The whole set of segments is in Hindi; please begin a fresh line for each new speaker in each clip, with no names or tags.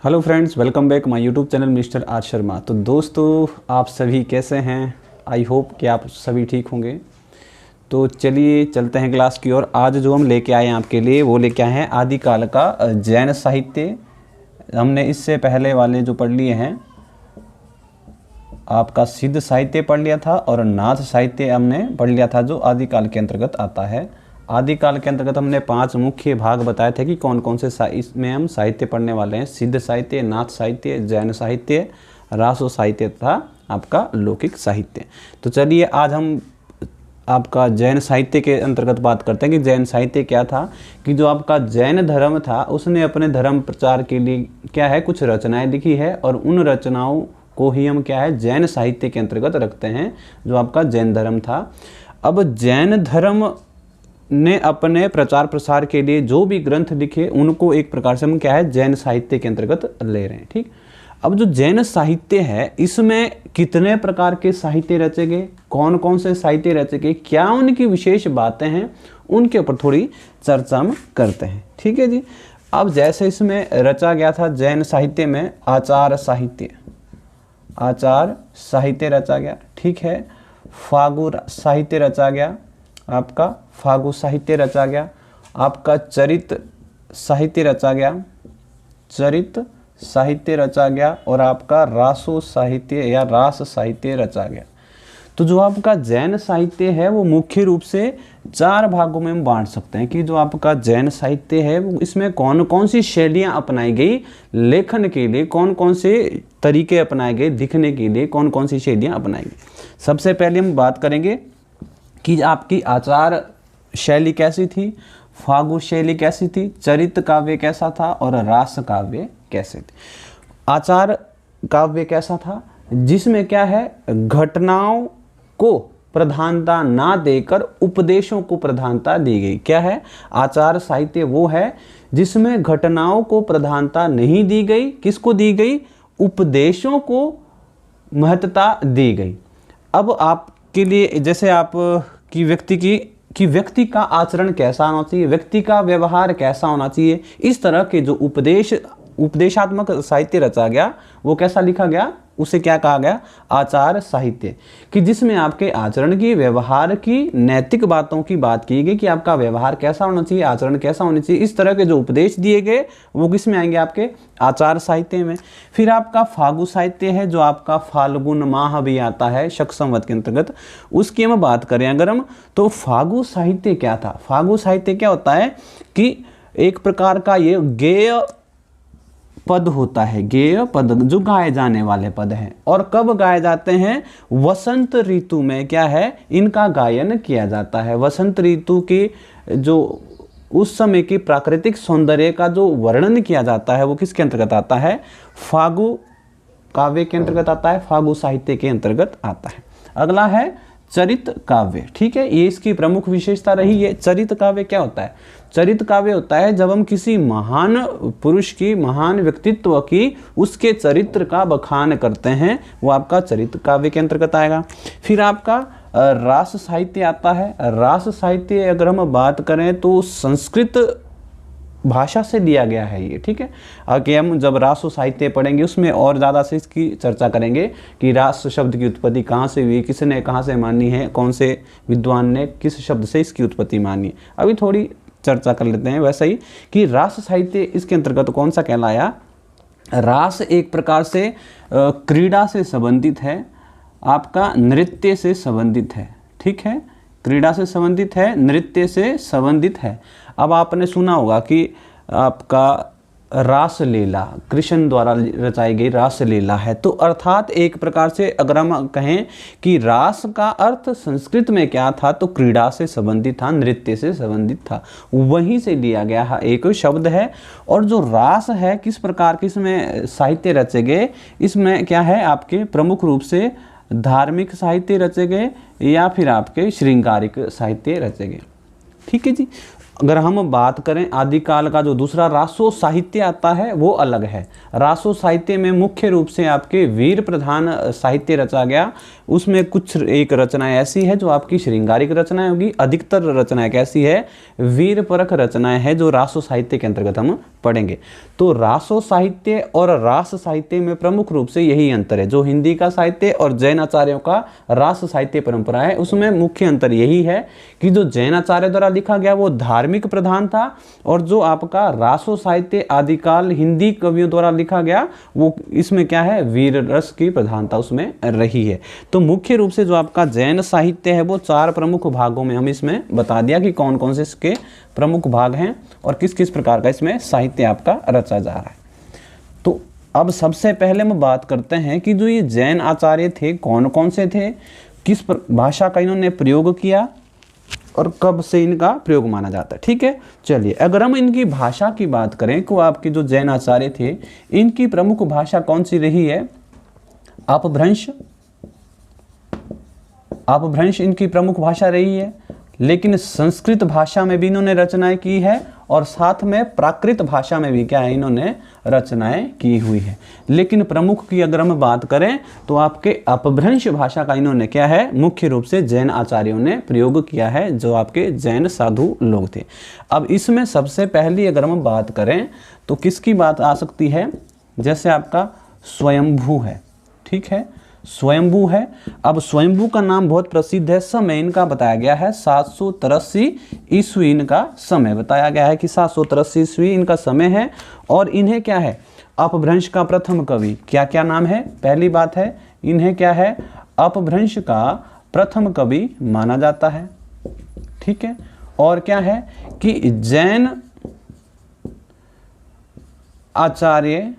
Hello friends, welcome back my YouTube channel mister R Sharma. तो दोस्तों, आप सभी कैसे हैं? आई होप कि आप सभी ठीक होंगे। तो चलिए चलते हैं क्लास की ओर। आज जो हम लेके आए हैं आपके लिए, वो लेके आए हैं आदिकाल का जैन साहित्य। हमने इससे पहले वाले जो पढ़ लिए हैं, आपका सिद्ध साहित्य पढ़ लिया था और नाथ साहित्य हमने पढ़ लिया था, जो आदिकाल के अंतर्गत आता है। आदिकाल के अंतर्गत हमने 5 मुख्य भाग बताए थे कि कौन कौन से इसमें हम साहित्य पढ़ने वाले हैं। सिद्ध साहित्य, नाथ साहित्य, जैन साहित्य, रासो साहित्य तथा आपका लौकिक साहित्य। तो चलिए आज हम आपका जैन साहित्य के अंतर्गत बात करते हैं कि जैन साहित्य क्या था। कि जो आपका जैन धर्म था, उसने अपने धर्म प्रचार के लिए क्या है, कुछ रचनाएं लिखी है, और उन रचनाओं को ही हम क्या है, जैन साहित्य के अंतर्गत रखते हैं, जो आपका जैन धर्म था। अब जैन धर्म ने अपने प्रचार प्रसार के लिए जो भी ग्रंथ लिखे, उनको एक प्रकार से हम क्या है, जैन साहित्य के अंतर्गत ले रहे हैं। ठीक। अब जो जैन साहित्य है, इसमें कितने प्रकार के साहित्य रचे गए, कौन कौन से साहित्य रचे गए, क्या उनकी विशेष बातें हैं, उनके ऊपर थोड़ी चर्चा हम करते हैं। ठीक है जी। अब जैसे इसमें रचा गया था जैन साहित्य में आचार साहित्य, आचार साहित्य रचा गया। ठीक है। फागु साहित्य रचा गया, आपका फागु साहित्य रचा गया। आपका चरित साहित्य रचा गया, चरित साहित्य रचा गया। और आपका रासो साहित्य या रास साहित्य रचा गया। तो जो आपका जैन साहित्य है, वो मुख्य रूप से 4 भागों में हम बांट सकते हैं। कि जो आपका जैन साहित्य है, वो इसमें कौन कौन सी शैलियाँ अपनाई गई लेखन के लिए, कौन कौन से तरीके अपनाए गए लिखने के लिए, कौन कौन सी शैलियाँ अपनाई गई। सबसे पहले हम बात करेंगे कि आपकी आचार शैली कैसी थी, फागु शैली कैसी थी, चरित काव्य कैसा था, और रास काव्य कैसे थे। आचार काव्य कैसा था, जिसमें क्या है, घटनाओं को प्रधानता ना देकर उपदेशों को प्रधानता दी गई। क्या है, आचार साहित्य वो है जिसमें घटनाओं को प्रधानता नहीं दी गई, किसको दी गई, उपदेशों को महत्वता दी गई। अब आपके लिए जैसे आप कि व्यक्ति का आचरण कैसा होना चाहिए, व्यक्ति का व्यवहार कैसा होना चाहिए, इस तरह के जो उपदेशात्मक साहित्य रचा गया, वो कैसा लिखा गया, उसे क्या कहा गया, आचार साहित्य। कि जिसमें आपके आचरण की, व्यवहार की, नैतिक बातों की बात की गई कि आपका व्यवहार कैसा होना चाहिए, आचरण कैसा होना चाहिए। इस तरह के जो उपदेश दिए गए, वो किस में आएंगे, आपके आचार साहित्य में। फिर आपका फागु साहित्य है, जो आपका फाल्गुन माह भी आता है शक संवत के अंतर्गत, उसकी हम बात करें अगर हम, तो फागु साहित्य क्या था। फागु साहित्य क्या होता है कि एक प्रकार का ये गेय पद होता है, गेय पद जो गाए जाने वाले पद हैं। और कब गाए जाते हैं, वसंत ऋतु में क्या है, इनका गायन किया जाता है। वसंत ऋतु की जो उस समय की प्राकृतिक सौंदर्य का जो वर्णन किया जाता है, वो किसके अंतर्गत आता है, फागु काव्य के अंतर्गत आता है, फागु साहित्य के अंतर्गत आता है। अगला है चरित काव्य। ठीक है, ये इसकी प्रमुख विशेषता रही है। चरित काव्य क्या होता है, चरित काव्य होता है जब हम किसी महान पुरुष की, महान व्यक्तित्व की, उसके चरित्र का बखान करते हैं, वो आपका चरित काव्य के अंतर्गत आएगा। फिर आपका रास साहित्य आता है। रास साहित्य अगर हम बात करें तो संस्कृत भाषा से लिया गया है ये। ठीक है, आगे हम जब रासो साहित्य पढ़ेंगे, उसमें और ज़्यादा से इसकी चर्चा करेंगे कि रास शब्द की उत्पत्ति कहाँ से हुई, किसने कहाँ से मानी है, कौन से विद्वान ने किस शब्द से इसकी उत्पत्ति मानी है। अभी थोड़ी चर्चा कर लेते हैं। वैसे ही कि रास साहित्य इसके अंतर्गत कौन सा कहलाया, रास एक प्रकार से क्रीड़ा से संबंधित है, आपका नृत्य से संबंधित है। ठीक है, क्रीड़ा से संबंधित है, नृत्य से संबंधित है। अब आपने सुना होगा कि आपका रासलीला कृष्ण द्वारा रचाई गई रासलीला है। तो अर्थात एक प्रकार से अगर हम कहें कि रास का अर्थ संस्कृत में क्या था, तो क्रीड़ा से संबंधित था, नृत्य से संबंधित था, वहीं से लिया गया एक शब्द है। और जो रास है, किस प्रकार के इसमें साहित्य रचे गए, इसमें क्या है, आपके प्रमुख रूप से धार्मिक साहित्य रचे गए या फिर आपके श्रृंगारिक साहित्य रचे गए। ठीक है जी। अगर हम बात करें आदिकाल का जो दूसरा रासो साहित्य आता है, वो अलग है। रासो साहित्य में मुख्य रूप से आपके वीर प्रधान साहित्य रचा गया। उसमें कुछ एक रचनाएं ऐसी है जो आपकी श्रृंगारिक रचनाएं होगी, अधिकतर रचनाएं कैसी है, वीर परक रचनाएं हैं, जो रासो साहित्य के अंतर्गत हम पढ़ेंगे। तो रासो साहित्य और रास साहित्य में प्रमुख रूप से यही अंतर है। जो हिंदी का साहित्य और जैन आचार्यों का रास साहित्य परंपरा है, उसमें मुख्य अंतर यही है कि जो जैन आचार्य द्वारा लिखा गया वो धार्मिक प्रधान था, और जो आपका रासो साहित्य आदिकाल हिंदी कवियों द्वारा लिखा गया वो इसमें क्या है, वीर रस की प्रधानता उसमें रही है। तो मुख्य रूप से जो आपका जैन साहित्य है वो 4 प्रमुख भागों में हम इसमें बता दिया कि कौन कौन से इसके प्रमुख भाग हैं और किस किस प्रकार का इसमें साहित्य आपका रचा जा रहा है। तो अब सबसे पहले हम बात करते हैं कि जो ये जैन आचार्य थे कौन कौन से थे, किस भाषा का इन्होंने प्रयोग किया और कब से इनका प्रयोग माना जाता है। ठीक है, चलिए अगर हम इनकी भाषा की बात करें तो आपके जो जैन आचार्य थे इनकी प्रमुख भाषा कौन सी रही है, अपभ्रंश इनकी प्रमुख भाषा रही है। लेकिन संस्कृत भाषा में भी इन्होंने रचनाएं की है और साथ में प्राकृत भाषा में भी क्या है, इन्होंने रचनाएं की हुई है। लेकिन प्रमुख की अगर हम बात करें तो आपके अपभ्रंश भाषा का इन्होंने क्या है, मुख्य रूप से जैन आचार्यों ने प्रयोग किया है, जो आपके जैन साधु लोग थे। अब इसमें सबसे पहली अगर हम बात करें तो किसकी बात आ सकती है, जैसे आपका स्वयंभू है। ठीक है, स्वयंभू है। अब स्वयंभू का नाम बहुत प्रसिद्ध है। समय इनका बताया गया है 783 ईस्वी इनका समय बताया गया है कि 783 ईस्वी इनका समय है। और इन्हें क्या है, अपभ्रंश का प्रथम कवि, क्या क्या नाम है, पहली बात है इन्हें क्या है, अपभ्रंश का प्रथम कवि माना जाता है। ठीक है, और क्या है कि जैन आचार्य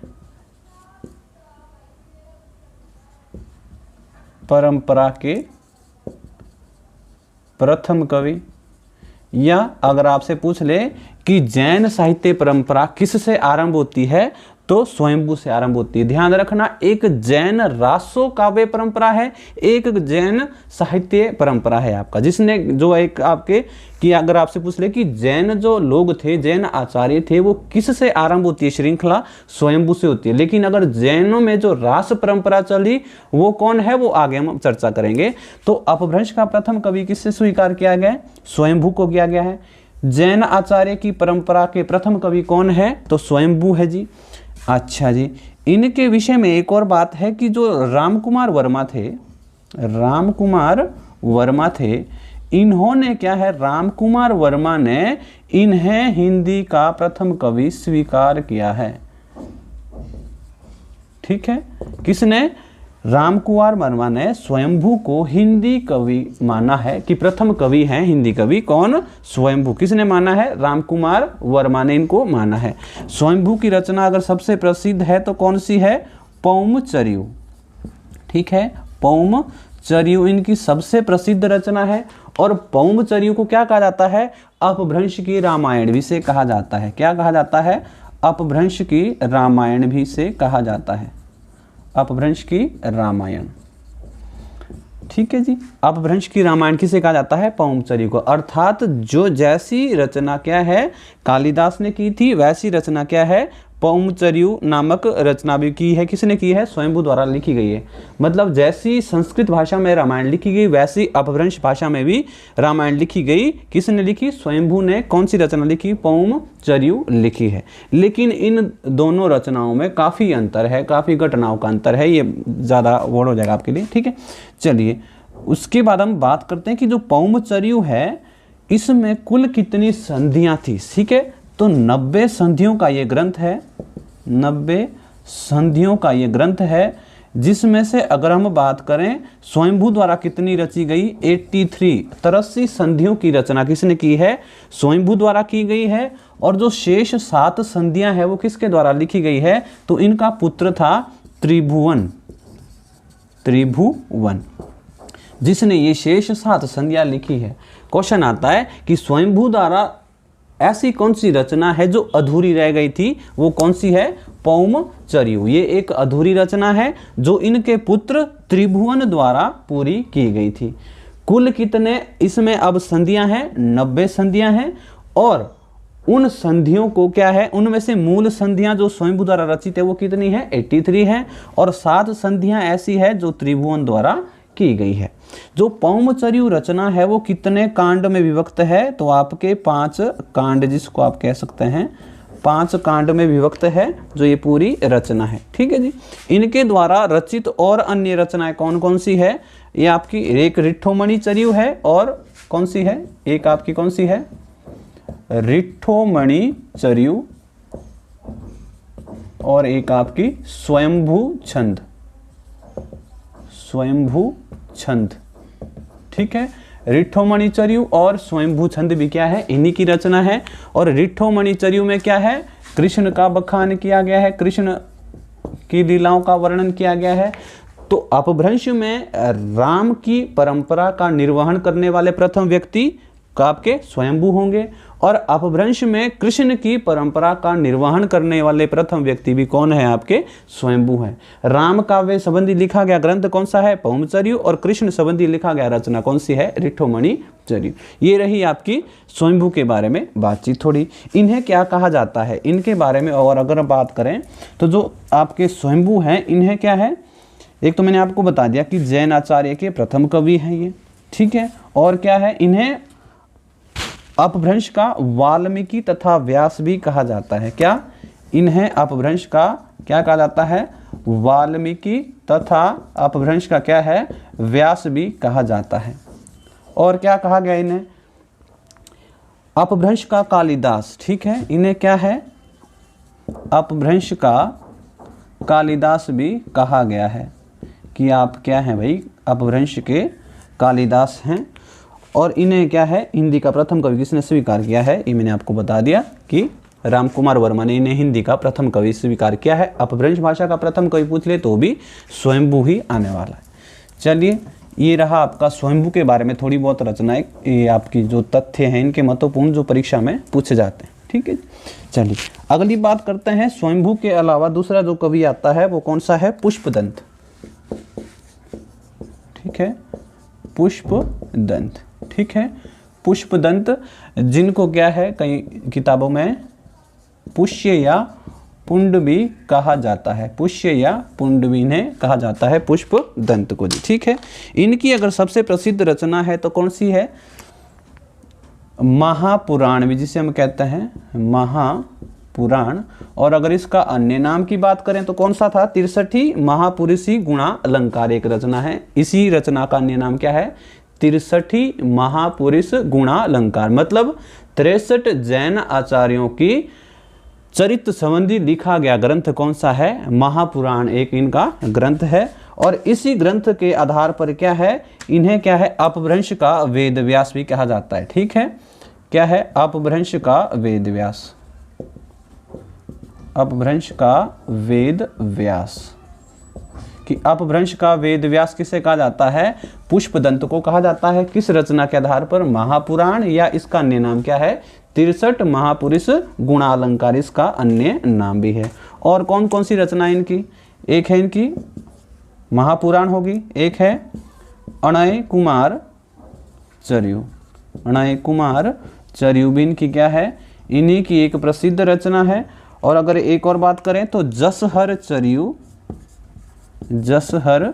परंपरा के प्रथम कवि, या अगर आपसे पूछ ले कि जैन साहित्य परंपरा किससे आरंभ होती है तो स्वयंभू से आरंभ होती है। ध्यान रखना, एक जैन रासो काव्य परंपरा है, एक जैन साहित्य परंपरा है आपका, जिसने जो एक आपके कि अगर आपसे पूछ ले कि जैन जो लोग थे, जैन आचार्य थे, वो किससे आरंभ होती है श्रृंखला, स्वयंभू से होती है। लेकिन अगर जैनों में जो रास परंपरा चली वो कौन है, वो आगे हम चर्चा करेंगे। तो अपभ्रंश का प्रथम कवि किससे स्वीकार किया गया है, स्वयंभू को किया गया है। जैन आचार्य की परंपरा के प्रथम कवि कौन है, तो स्वयंभू है जी। अच्छा जी, इनके विषय में एक और बात है कि जो रामकुमार वर्मा थे, इन्होंने क्या है, रामकुमार वर्मा ने इन्हें हिंदी का प्रथम कवि स्वीकार किया है। ठीक है, किसने, रामकुमार वर्मा ने स्वयंभू को हिंदी कवि माना है कि प्रथम कवि हैं हिंदी कवि, कौन, स्वयंभू। किसने माना है, रामकुमार वर्मा ने इनको माना है। स्वयंभू की रचना अगर सबसे प्रसिद्ध है तो कौन सी है, पौमचर्यू। ठीक है, पौमचर्यू इनकी सबसे प्रसिद्ध रचना है। और पौमचर्यू को क्या कहा जाता है, अपभ्रंश की रामायण भी से कहा जाता है। क्या कहा जाता है, अपभ्रंश की रामायण भी से कहा जाता है, अपभ्रंश की रामायण। ठीक है जी, अपभ्रंश की रामायण किसे कहा जाता है, पौमचर्यू को। अर्थात जो जैसी रचना क्या है कालिदास ने की थी, वैसी रचना क्या है, पौमचर्यू नामक रचना भी की है। किसने की है, स्वयंभू द्वारा लिखी गई है। मतलब जैसी संस्कृत भाषा में रामायण लिखी गई वैसी अपभ्रंश भाषा में भी रामायण लिखी गई। किसने लिखी, स्वयंभू ने। कौन सी रचना लिखी, पौमचर्यू लिखी है। लेकिन इन दोनों रचनाओं में काफ़ी अंतर है, काफ़ी घटनाओं का अंतर है, ये ज़्यादा वर्ड हो जाएगा आपके लिए। ठीक है, चलिए उसके बाद हम बात करते हैं कि जो पौमचर्यू है इसमें कुल कितनी संधियाँ थी। ठीक है, तो 90 संधियों का ये ग्रंथ है, 90 संधियों का ये ग्रंथ है, जिसमें से अगर हम बात करें स्वयंभू द्वारा कितनी रची गई, 83 संधियों की रचना किसने की है, स्वयंभू द्वारा की गई है। और जो शेष 7 संधियां हैं वो किसके द्वारा लिखी गई है, तो इनका पुत्र था त्रिभुवन, जिसने ये शेष 7 संधियां लिखी है। क्वेश्चन आता है कि स्वयंभू द्वारा ऐसी कौन सी रचना है जो अधूरी रह गई थी, वो कौन सी है, पौमचर्यू। ये एक अधूरी रचना है जो इनके पुत्र त्रिभुवन द्वारा पूरी की गई थी। कुल कितने इसमें अब संधियां हैं, 90 संधियां हैं। और उन संधियों को क्या है, उनमें से मूल संधियां जो स्वयंभू द्वारा रचित है वो कितनी है, 83 है। और 7 संधियां ऐसी है जो त्रिभुवन द्वारा की गई है। जो पौमचर्यू रचना है वो कितने कांड में विभक्त है, तो आपके 5 कांड, जिसको आप कह सकते हैं 5 कांड में विभक्त है जो ये पूरी रचना है। ठीक है जी। इनके द्वारा रचित और अन्य रचनाएं कौन कौन सी है? ये आपकी एक रिट्ठोमणि चर्यु है और कौन सी है? एक आपकी कौन सी है? रिट्ठोमणि चर्यु और एक आपकी स्वयंभू छंद। स्वयंभू छंद। ठीक है। रिट्ठोमणि चर्यु और स्वयंभू छंद भी क्या है? इन्हीं की रचना है। और रिट्ठोमणि चर्यु में क्या है? कृष्ण का बखान किया गया है, कृष्ण की लीलाओं का वर्णन किया गया है। तो अपभ्रंश में राम की परंपरा का निर्वहन करने वाले प्रथम व्यक्ति आपके स्वयंभू होंगे और अपभ्रंश में कृष्ण की परंपरा का निर्वहन करने वाले प्रथम व्यक्ति भी कौन है? आपके स्वयंभू है। राम काव्य संबंधी लिखा गया ग्रंथ कौन सा है? पौमचर्यु। और कृष्ण संबंधी लिखा गया रचना कौन सी है? रिट्ठोमणि चर्यु। ये रही आपकी स्वयंभू के बारे में बातचीत थोड़ी। इन्हें क्या कहा जाता है? इनके बारे में और अगर बात करें तो जो आपके स्वयंभू हैं इन्हें क्या है? एक तो मैंने आपको बता दिया कि जैन आचार्य के प्रथम कवि हैं ये। ठीक है। और क्या है? इन्हें अपभ्रंश का वाल्मीकि तथा व्यास भी कहा जाता है। क्या? इन्हें अपभ्रंश का क्या कहा जाता है? वाल्मीकि तथा अपभ्रंश का क्या है? व्यास भी कहा जाता है। और क्या कहा गया इन्हें? अपभ्रंश का कालिदास। ठीक है। इन्हें क्या है? अपभ्रंश का कालिदास भी कहा गया है कि आप क्या हैं भाई? अपभ्रंश के कालिदास हैं। और इन्हें क्या है? हिंदी का प्रथम कवि किसने स्वीकार किया है? ये मैंने आपको बता दिया कि राम कुमार वर्मा ने इन्हें हिंदी का प्रथम कवि स्वीकार किया है। अपभ्रंश भाषा का प्रथम कवि पूछ ले तो भी स्वयंभू ही आने वाला है। चलिए, ये रहा आपका स्वयंभू के बारे में थोड़ी बहुत रचनाएं, ये आपकी जो तथ्य हैं इनके महत्वपूर्ण जो परीक्षा में पूछे जाते हैं। ठीक है। चलिए अगली बात करते हैं। स्वयंभू के अलावा दूसरा जो कवि आता है वो कौन सा है? पुष्पदंत। ठीक है। पुष्पदंत। ठीक है। पुष्पदंत जिनको क्या है कई किताबों में पुष्य या पुंड भी कहा जाता है। पुष्य या पुंड भी इन्हें कहा जाता है पुष्पदंत को जी। ठीक है। इनकी अगर सबसे प्रसिद्ध रचना है तो कौन सी है? महापुराण भी जिसे हम कहते हैं महापुराण। और अगर इसका अन्य नाम की बात करें तो कौन सा था? 63 महापुरुषी गुणा अलंकार एक रचना है। इसी रचना का अन्य नाम क्या है? 63 महापुरुष गुणा अलंकार। मतलब 63 जैन आचार्यों की चरित्र संबंधी लिखा गया ग्रंथ कौन सा है? महापुराण एक इनका ग्रंथ है। और इसी ग्रंथ के आधार पर क्या है? इन्हें क्या है? अपभ्रंश का वेद व्यास भी कहा जाता है। ठीक है। क्या है? अपभ्रंश का वेद व्यास। अपभ्रंश का वेद व्यास। कि अपभ्रंश का वेद व्यास किसे कहा जाता है? पुष्पदंत को कहा जाता है। किस रचना के आधार पर? महापुराण। या इसका अन्य नाम क्या है? 63 महापुरुष गुणालंकार इसका अन्य नाम भी है। और कौन कौन सी रचना इनकी? एक है इनकी महापुराण होगी, एक है अणय कुमार चर्यु। अणय कुमार चर्यु भी इनकी क्या है? इन्हीं की एक प्रसिद्ध रचना है। और अगर एक और बात करें तो जसहर चर्यु। जसहर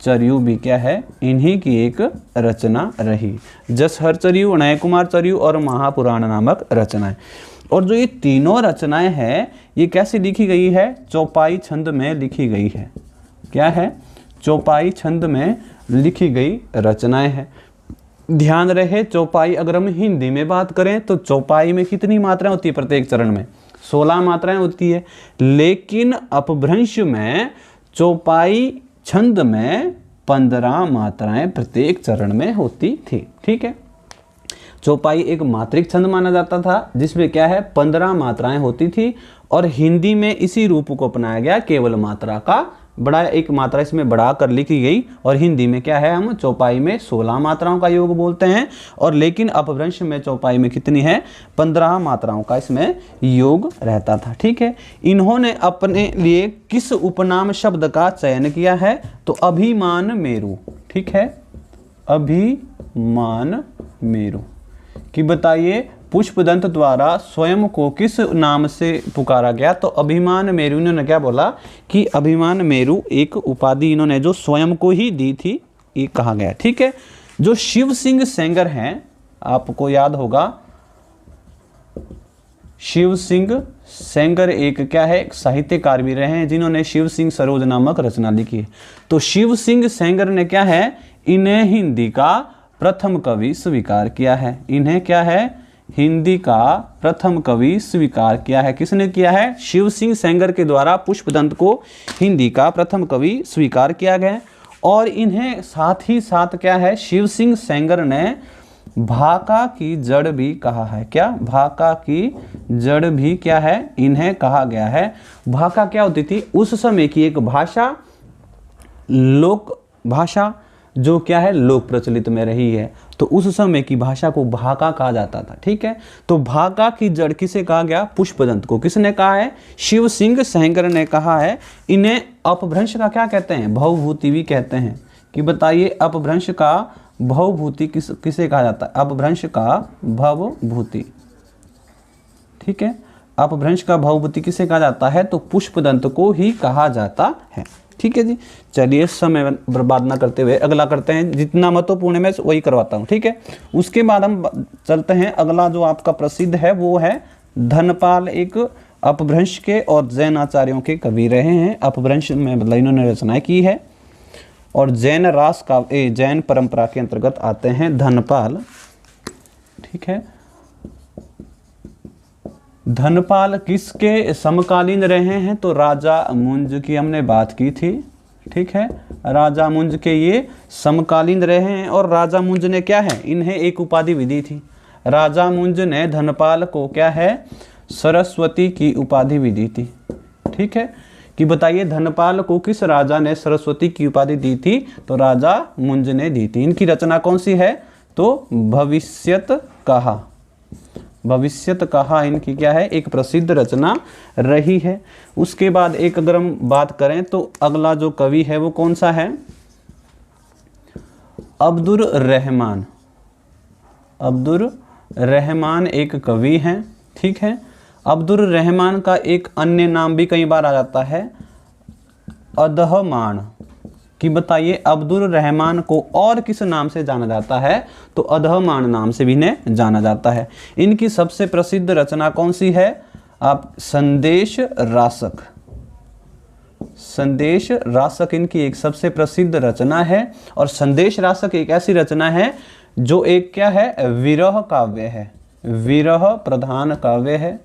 चर्यु भी क्या है? इन्हीं की एक रचना रही। जसहर चर्यु, अणय कुमार चर्यु और महापुराण नामक रचनाएं। और जो ये तीनों रचनाएं हैं ये कैसे लिखी गई है? चौपाई छंद में लिखी गई है। क्या है? चौपाई छंद में लिखी गई रचनाएं हैं। ध्यान रहे, चौपाई अगर हम हिंदी में बात करें तो चौपाई में कितनी मात्राएं होती है? प्रत्येक चरण में 16 मात्राएं होती है। लेकिन अपभ्रंश में चौपाई छंद में 15 मात्राएं प्रत्येक चरण में होती थी। ठीक है। चौपाई एक मात्रिक छंद माना जाता था जिसमें क्या है? 15 मात्राएं होती थी। और हिंदी में इसी रूप को अपनाया गया, केवल मात्रा का बड़ा एक मात्रा इसमें बढ़ा कर लिखी गई। और हिंदी में क्या है? हम चौपाई में 16 मात्राओं का योग बोलते हैं। और लेकिन अपभ्रंश में चौपाई में कितनी है? 15 मात्राओं का इसमें योग रहता था। ठीक है। इन्होंने अपने लिए किस उपनाम शब्द का चयन किया है? तो अभिमान मेरु। ठीक है। अभिमान मेरु कि बताइए पुष्पदंत द्वारा स्वयं को किस नाम से पुकारा गया? तो अभिमान मेरु। इन्होंने क्या बोला कि अभिमान मेरु एक उपाधि इन्होंने जो स्वयं को ही दी थी, ये कहा गया। ठीक है। जो शिव सिंह सेंगर हैं, आपको याद होगा शिव सिंह सेंगर एक क्या है, साहित्यकार भी रहे हैं जिन्होंने शिव सिंह सरोज नामक रचना लिखी है। तो शिव सिंह सेंगर ने क्या है, इन्हें हिंदी का प्रथम कवि स्वीकार किया है। इन्हें क्या है, हिंदी का प्रथम कवि स्वीकार किया है। किसने किया है, शिव सिंह सेंगर के द्वारा पुष्पदंत को हिंदी का प्रथम कवि स्वीकार किया गया। और इन्हें साथ ही साथ क्या है, शिव सिंह सेंगर ने भाका की जड़ भी कहा है। क्या, भाका की जड़ भी क्या है, इन्हें कहा गया है। भाका क्या होती थी, उस समय की एक भाषा, लोक भाषा जो क्या है, लोक प्रचलित में रही है। तो उस समय की भाषा को भाका कहा जाता था। ठीक है, तो भाका की जड़ किसे कहा गया, पुष्पदंत को। किसने कहा है, शिव सिंह सेंगर ने कहा है। इन्हें अपभ्रंश का क्या कहते हैं, भवभूति भी कहते हैं। कि बताइए अपभ्रंश का भवभूति किसे कहा जाता है, अपभ्रंश का भवभूति। ठीक है, अपभ्रंश का भवभूति किसे कहा जाता है, तो पुष्पदंत को ही कहा जाता है। ठीक है जी, चलिए समय बर्बाद ना करते हुए अगला करते हैं। जितना महत्वपूर्ण है मैं वही करवाता हूँ। ठीक है, उसके बाद हम चलते हैं, अगला जो आपका प्रसिद्ध है वो है धनपाल। एक अपभ्रंश के और जैन आचार्यों के कवि रहे हैं। अपभ्रंश में मतलब इन्होंने रचनाएं की है और जैन रास का जैन परंपरा के अंतर्गत आते हैं धनपाल। ठीक है, धनपाल किसके समकालीन रहे हैं, तो राजा मुंज की हमने बात की थी। ठीक है, राजा मुंज के ये समकालीन रहे हैं। और राजा मुंज ने क्या है, इन्हें एक उपाधि भी दी थी। राजा मुंज ने धनपाल को क्या है, सरस्वती की उपाधि भी दी थी। ठीक है, कि बताइए धनपाल को किस राजा ने सरस्वती की उपाधि दी थी, तो राजा मुंज ने दी थी। इनकी रचना कौन सी है, तो भविष्यत कहा। भविष्यत कहा इनकी क्या है, एक प्रसिद्ध रचना रही है। उसके बाद एक अगर हम बात करें तो अगला जो कवि है वो कौन सा है, अब्दुर रहमान। अब्दुर रहमान एक कवि हैं। ठीक है, अब्दुर रहमान का एक अन्य नाम भी कई बार आ जाता है, अदहमान। कि बताइए अब्दुर रहमान को और किस नाम से जाना जाता है, तो अदहमान नाम से भी इन्हें जाना जाता है। इनकी सबसे प्रसिद्ध रचना कौन सी है, आप संदेश रासक। संदेश रासक इनकी एक सबसे प्रसिद्ध रचना है। और संदेश रासक एक ऐसी रचना है जो एक क्या है, विरह काव्य है, विरह प्रधान काव्य है।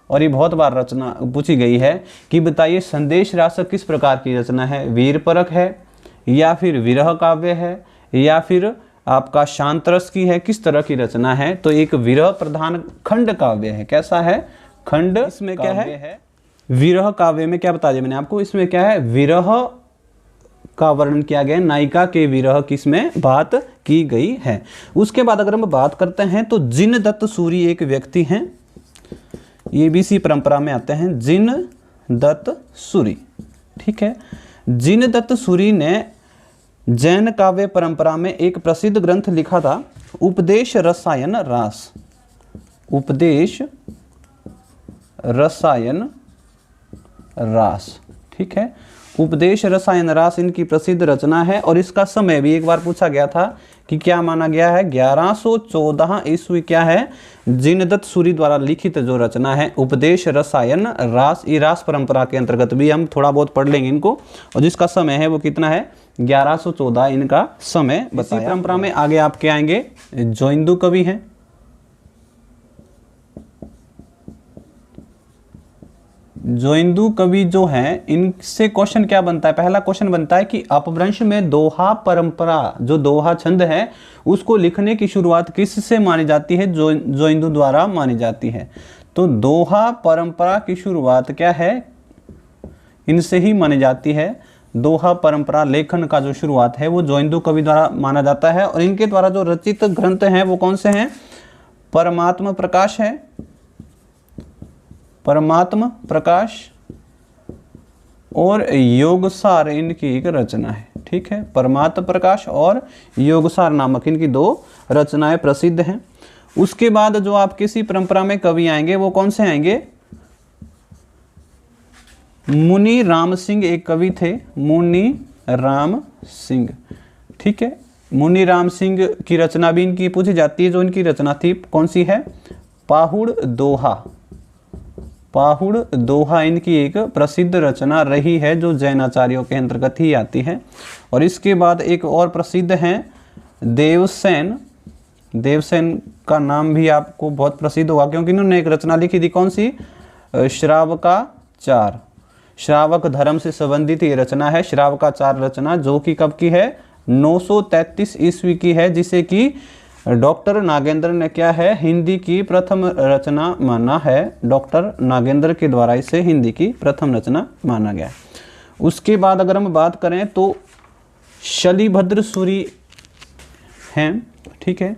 और ये बहुत बार रचना पूछी गई है कि बताइए संदेश रासक किस प्रकार की रचना है, वीर परक है या फिर विरह काव्य है या फिर आपका शांत रस की है, किस तरह की रचना है, तो एक विरह प्रधान खंड काव्य है। कैसा है, खंड। इसमें क्या है, विरह काव्य में क्या बता दिया मैंने आपको, इसमें क्या है, विरह का वर्णन किया गया, नायिका के विरह की इसमें बात की गई है। उसके बाद अगर हम बात करते हैं तो जिन दत्त सूरी एक व्यक्ति हैं, ये भी इसी परंपरा में आते हैं, जिन दत्त सूरी। ठीक है, जिन दत्त सूरी ने जैन काव्य परंपरा में एक प्रसिद्ध ग्रंथ लिखा था, उपदेश रसायन रास। उपदेश रसायन रास। ठीक है, उपदेश रसायन रास इनकी प्रसिद्ध रचना है। और इसका समय भी एक बार पूछा गया था कि क्या माना गया है, 1114 ईस्वी क्या है, जिनदत्त सूरी द्वारा लिखित जो रचना है उपदेश रसायन रास। ये रास परंपरा के अंतर्गत भी हम थोड़ा बहुत पढ़ लेंगे इनको। और जिसका समय है वो कितना है, 1114 इनका समय बताया। इसी परंपरा में आगे आपके आएंगे जोइंदू कवि हैं। जोइंदू कवि जो हैं, इनसे क्वेश्चन क्या बनता है, पहला क्वेश्चन बनता है कि अपभ्रंश में दोहा परंपरा, जो दोहा छंद है उसको लिखने की शुरुआत किससे मानी जाती है, जोइंदू द्वारा मानी जाती है। तो दोहा परंपरा की शुरुआत क्या है, इनसे ही मानी जाती है। दोहा परंपरा लेखन का जो शुरुआत है वो जोइंदू कवि द्वारा माना जाता है। और इनके द्वारा जो रचित ग्रंथ हैं वो कौन से हैं, परमात्म प्रकाश है, परमात्म प्रकाश और योगसार इनकी एक रचना है। ठीक है, परमात्म प्रकाश और योगसार नामक इनकी दो रचनाएं प्रसिद्ध हैं। उसके बाद जो आप किसी परंपरा में कवि आएंगे वो कौन से आएंगे, मुनि राम सिंह एक कवि थे, मुनि राम सिंह। ठीक है, मुनि राम सिंह की रचना भी इनकी पूछी जाती है। जो इनकी रचना थी कौन सी है, पाहुड़ दोहा। पाहुड़ दोहा इनकी एक प्रसिद्ध रचना रही है जो जैन आचार्यों के अंतर्गत ही आती है। और इसके बाद एक और प्रसिद्ध हैं देवसेन। देवसेन का नाम भी आपको बहुत प्रसिद्ध होगा क्योंकि इन्होंने एक रचना लिखी थी, कौन सी? श्रावकाचार। श्रावक धर्म से संबंधित ये रचना है, श्रावकाचार रचना, जो कि कब की है? 933 ईस्वी की है, जिसे कि डॉक्टर नागेंद्र ने क्या है? हिंदी की प्रथम रचना माना है। डॉक्टर नागेंद्र के द्वारा इसे हिंदी की प्रथम रचना माना गया। उसके बाद अगर हम बात करें तो शलिभद्र सूरी हैं, ठीक है,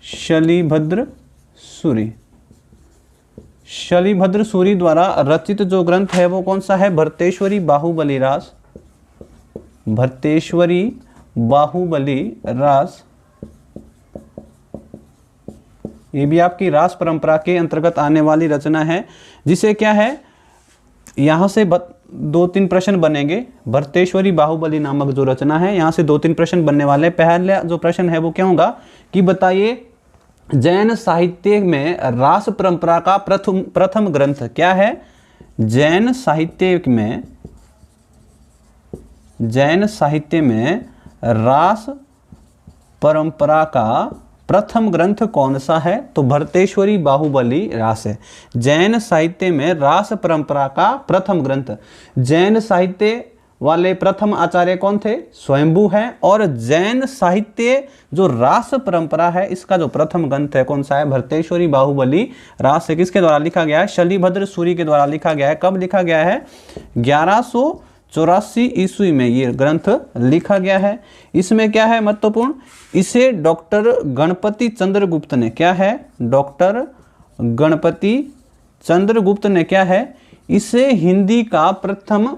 शलिभद्र सूरी। शलिभद्र सूरी द्वारा रचित जो ग्रंथ है वो कौन सा है? भरतेश्वरी बाहुबली रास। भरतेश्वरी बाहुबली रास, ये भी आपकी रास परंपरा के अंतर्गत आने वाली रचना है, जिसे क्या है, यहां से 2-3 प्रश्न बनेंगे। भरतेश्वरी बाहुबली नामक जो रचना है, यहां से 2-3 प्रश्न बनने वाले। पहला जो प्रश्न है वो क्या होगा कि बताइए जैन साहित्य में रास परंपरा का प्रथम ग्रंथ क्या है? जैन साहित्य में रास परंपरा का प्रथम ग्रंथ कौन सा है? तो भरतेश्वरी बाहुबली रास है। जैन साहित्य में रास परंपरा का प्रथम ग्रंथ। जैन साहित्य वाले प्रथम आचार्य कौन थे? स्वयंभू हैं। और जैन साहित्य जो रास परंपरा है, इसका जो प्रथम ग्रंथ है कौन सा है? भरतेश्वरी बाहुबली रास है। किसके द्वारा लिखा गया है? शलिभद्र सूरी के द्वारा लिखा गया है। कब लिखा गया है? 1184 ईस्वी में ये ग्रंथ लिखा गया है। इसमें क्या है महत्वपूर्ण? इसे डॉक्टर गणपति चंद्रगुप्त ने क्या है? डॉक्टर गणपति चंद्रगुप्त ने क्या है? इसे हिंदी का प्रथम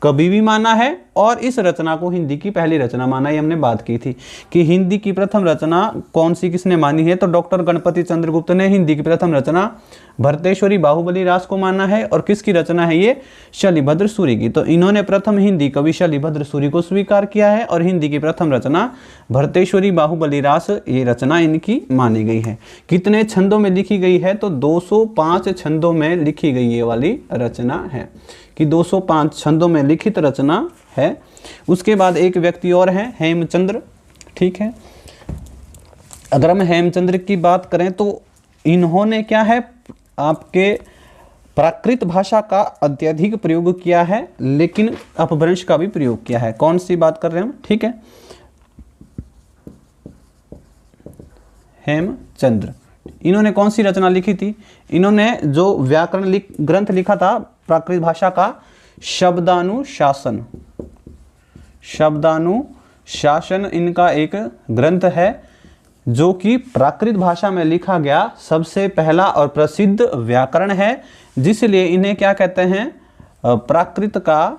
कवि भी माना है और इस रचना को हिंदी की पहली रचना माना। ये हमने बात की थी कि हिंदी की प्रथम रचना कौन सी किसने मानी है? तो डॉक्टर गणपति चंद्रगुप्त ने हिंदी की प्रथम रचना भरतेश्वरी बाहुबली रास को माना है। और किसकी रचना है ये? शलिभद्र सूरी की। तो इन्होंने प्रथम हिंदी कवि शलिभद्र सूरी को स्वीकार किया है और हिंदी की प्रथम रचना भरतेश्वरी बाहुबली रास, ये रचना इनकी मानी गई है। कितने छंदों में लिखी गई है? तो 205 छंदों में लिखी गई ये वाली रचना है कि 205 छंदों में लिखित रचना है। उसके बाद एक व्यक्ति और हैं, हेमचंद्र, ठीक है। अगर हम हेमचंद्र की बात करें तो इन्होंने क्या है, आपके प्राकृत भाषा का अत्यधिक प्रयोग किया है, लेकिन अपभ्रंश का भी प्रयोग किया है। कौन सी बात कर रहे हैं हम, ठीक है, हेमचंद्र। इन्होंने कौन सी रचना लिखी थी? इन्होंने जो व्याकरण ग्रंथ लिखा था प्राकृत भाषा का, शब्दानुशासन। शब्दानुशासन इनका एक ग्रंथ है जो कि प्राकृत भाषा में लिखा गया सबसे पहला और प्रसिद्ध व्याकरण है, जिसलिए इन्हें क्या कहते हैं? प्राकृत का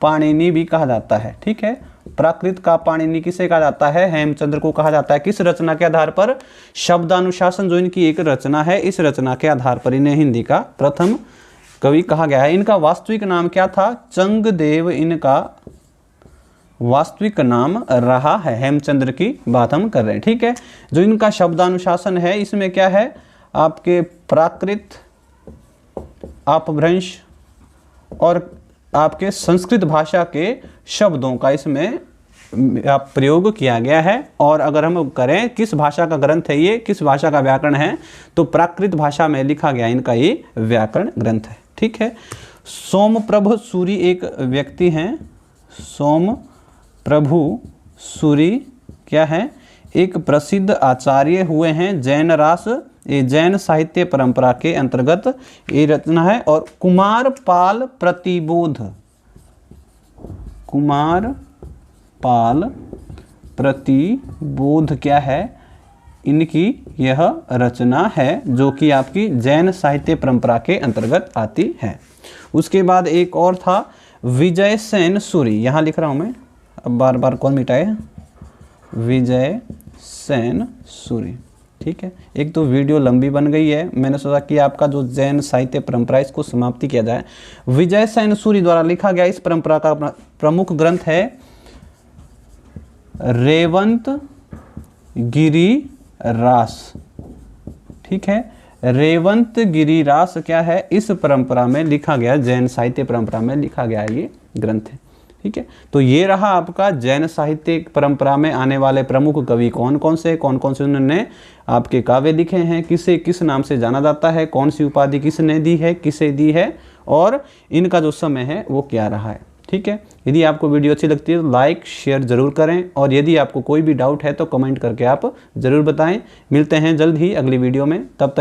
पाणिनि भी कहा जाता है, ठीक है। प्राकृत का पाणिनि किसे कहा जाता है? हेमचंद्र को कहा जाता है। किस रचना के आधार पर? शब्दानुशासन जो इनकी एक रचना है, इस रचना के आधार पर इन्हें हिंदी का प्रथम कवि कहा गया है। इनका वास्तविक नाम क्या था? चंगदेव इनका वास्तविक नाम रहा है। हेमचंद्र की बात हम कर रहे हैं, ठीक है। जो इनका शब्दानुशासन है, इसमें क्या है, आपके प्राकृत, अपभ्रंश और आपके संस्कृत भाषा के शब्दों का इसमें प्रयोग किया गया है। और अगर हम करें किस भाषा का ग्रंथ है ये, किस भाषा का व्याकरण है, तो प्राकृत भाषा में लिखा गया इनका ये व्याकरण ग्रंथ है, ठीक है। सोमप्रभु सूरी एक व्यक्ति हैं। सोमप्रभु सूरी क्या है? एक प्रसिद्ध आचार्य हुए हैं। जैन रास, ये जैन साहित्य परंपरा के अंतर्गत ये रचना है। और कुमारपाल प्रतिबोध, कुमारपाल प्रतिबोध क्या है? इनकी यह रचना है जो कि आपकी जैन साहित्य परंपरा के अंतर्गत आती है। उसके बाद एक और था विजय सेन सूरी, यहाँ लिख रहा हूँ मैं, अब बार बार कौन मिटाए, विजय सेन सूरी, ठीक है। एक तो वीडियो लंबी बन गई है, मैंने सोचा कि आपका जो जैन साहित्य परंपरा है इसको समाप्ति किया जाए। विजय सेन सूरी द्वारा लिखा गया इस परंपरा का प्रमुख ग्रंथ है रेवंत गिरी रास, ठीक है। रेवंत गिरिरास क्या है, इस परंपरा में लिखा गया, जैन साहित्य परंपरा में लिखा गया ये ग्रंथ है। ठीक है, तो ये रहा आपका जैन साहित्य परंपरा में आने वाले प्रमुख कवि कौन कौन से उन्होंने आपके काव्य लिखे हैं, किसे किस नाम से जाना जाता है, कौन सी उपाधि किसने दी है, किसे दी है, और इनका जो समय है वो क्या रहा है। ठीक है, यदि आपको वीडियो अच्छी लगती है तो लाइक शेयर जरूर करें, और यदि आपको कोई भी डाउट है तो कमेंट करके आप ज़रूर बताएं। मिलते हैं जल्द ही अगली वीडियो में, तब तक